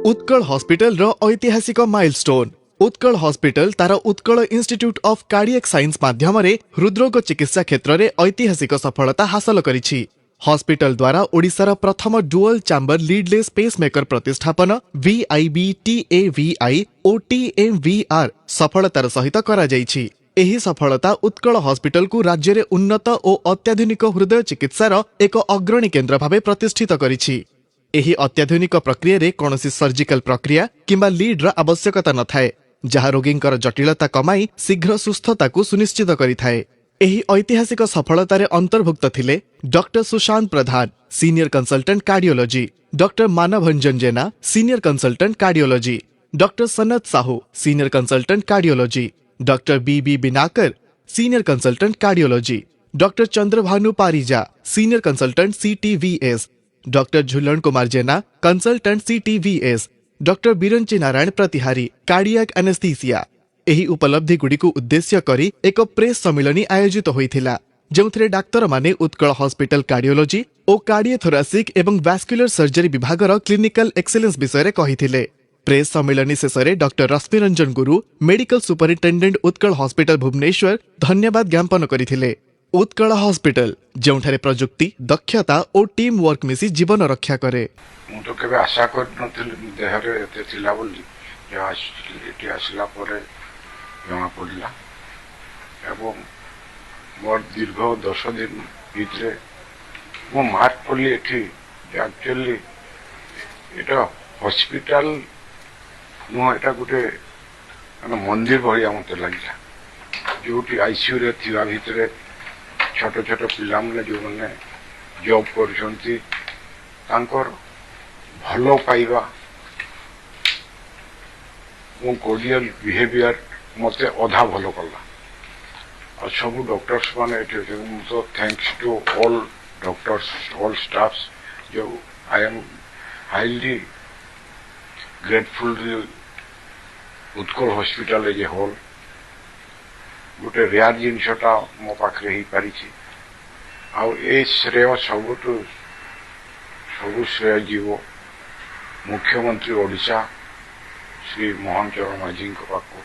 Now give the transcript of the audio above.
Utkal hospital रो ऐतिहासिक milestone. Utkal hospital तार Utkal institute of cardiac science माध्यम हृदरोग चिकित्सा क्षेत्र में ऐतिहासिक सफलता हासिल करिछि। हॉस्पिटल द्वारा ओडिशार प्रथम डुअल चैम्बर लीडलेस पेसमेकर प्रतिष्ठापन VIB TAVI और TMVR सफलतार सहित करा जाइछि। एही सफलता उत्कल हॉस्पिटल को राज्य में उन्नत और अत्याधुनिक हृदय चिकित्सार एक अग्रणी केन्द्र भाव प्रतिष्ठित करिछि। एही अत्याधुनिक प्रक्रिया रे कौनसी सर्जिकल प्रक्रिया किंबा लीड आवश्यकता नथाए, जहाँ रोगींकर जटिलता कमाई शीघ्र सुस्थता को सुनिश्चित करिथाए। एही ऐतिहासिक सफलता रे अंतर्भुक्त थिले doctor Sushant Pradhan, senior consultant cardiology, doctor Manbhanjan Jena, senior consultant cardiology, doctor Sanat Sahu, senior consultant cardiology, doctor BB Binakar, senior consultant cardiology, doctor Chandrabhanu Parija, senior consultant CTVS, doctor Jhulan Kumar Jena, consultant CTVS, doctor Biranchi Narayan Pratihari, cardiac anaesthesia. एही उपलब्धि गुडी को उद्देश्य करी एक प्रेस सम्मेलन आयोजित होइथिला, जेउथिरे डाक्तर माने उत्कल हॉस्पिटल कार्डियोलॉजी और कार्डियोथोरासिक एवं वैस्कुलर सर्जरी विभागर क्लिनिकल एक्सेलेंस विषय कहिथिले। प्रेस सम्मेलन शेष doctor Rashmi Ranjan Guru, medical superintendent Utkal hospital Bhubaneswar धन्यवाद ज्ञापन करथिले। उत्कल हॉस्पिटल जोंठारे प्रजुक्ति, दक्षता और टीम वर्क मिसी जीवन रक्षा करे। मु तो केबे आशा कर नथिल देहरे एते थिला बोली या एटी आसला परे जमा पड़ला एवं मोर दीर्घ 10 दिन भीतरे मु मार्क पड़ली एठी एक्चुअली एटा हॉस्पिटल नु एटा गुटे मंदिर भलिया मते लागला, जोटी ICU रे थिवा भीतरे छोट छोट पिला माने जो माने जॉब करछंती तांकर भलो पाइबा वो कोर्डियल बिहेवियर मते अधा भलो कला और सब डॉक्टर्स माने एटे तो thanks to all doctors, all staffs, जो I am highly grateful Utkal hospital as a whole गोटे रेयर जिनसटा मो पाखे हो पारी श्रेय सबुठू सब श्रेय जीव मुख्यमंत्री ओडिशा श्री मोहन चरण माझी पाखु।